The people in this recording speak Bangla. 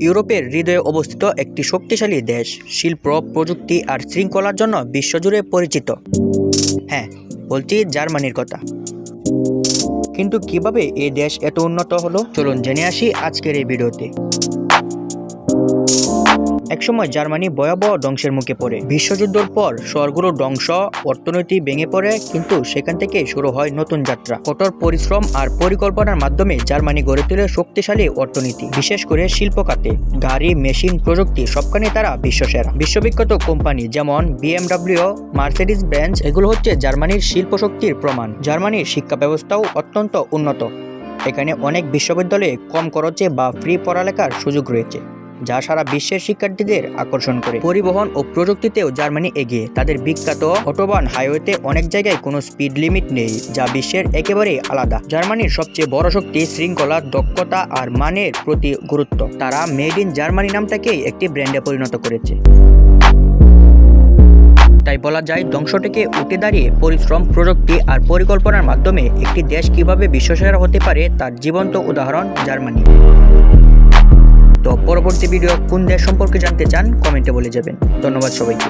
ইউরোপের হৃদয়ে অবস্থিত একটি শক্তিশালী দেশ, শিল্প, প্রযুক্তি আর শৃঙ্খলার জন্য বিশ্বজুড়ে পরিচিত। হ্যাঁ, বলছি জার্মানির কথা। কিন্তু কিভাবে এই দেশ এত উন্নত হলো, চলুন জেনে আসি আজকের এই ভিডিওতে। একসময় জার্মানি ভয়াবহ ধ্বংসের মুখে পড়ে। বিশ্বযুদ্ধের পর শহরগুলো ধ্বংস, অর্থনীতি ভেঙে পড়ে, কিন্তু সেখান থেকে শুরু হয় নতুন যাত্রা। কঠোর পরিশ্রম আর পরিকল্পনার মাধ্যমে জার্মানি গড়ে তোলে শক্তিশালী অর্থনীতি, বিশেষ করে শিল্প খাতে। গাড়ি, মেশিন, প্রযুক্তি সবখানে তারা বিশ্বসেরা। বিশ্ববিখ্যাত কোম্পানি যেমন BMW, মার্সেডিস বেঞ্জ এগুলো হচ্ছে জার্মানির শিল্প শক্তির প্রমাণ। জার্মানির শিক্ষা ব্যবস্থাও অত্যন্ত উন্নত। এখানে অনেক বিশ্ববিদ্যালয়ে কম খরচে বা ফ্রি পড়ালেখার সুযোগ রয়েছে, যা সারা বিশ্বের শিক্ষার্থীদের আকর্ষণ করে। পরিবহন ও প্রযুক্তিতেও জার্মানি এগিয়ে। তাদের বিখ্যাত অটোবান হাইওয়েতে অনেক জায়গায় কোনো স্পিড লিমিট নেই, যা বিশ্বের একেবারেই আলাদা। জার্মানির সবচেয়ে বড় শক্তি শৃঙ্খলা, দক্ষতা আর মানের প্রতি গুরুত্ব। তারা মেড ইন জার্মানি নামটাকেই একটি ব্র্যান্ডে পরিণত করেছে। তাই বলা যায়, ধ্বংস থেকে উঠে দাঁড়িয়ে পরিশ্রম, প্রযুক্তি আর পরিকল্পনার মাধ্যমে একটি দেশ কিভাবে বিশ্বসেরা হতে পারে তার জীবন্ত উদাহরণ জার্মানি। তো পরবর্তী ভিডিও কোন দেশ সম্পর্কে জানতে চান কমেন্টে বলে যাবেন। ধন্যবাদ সবাইকে।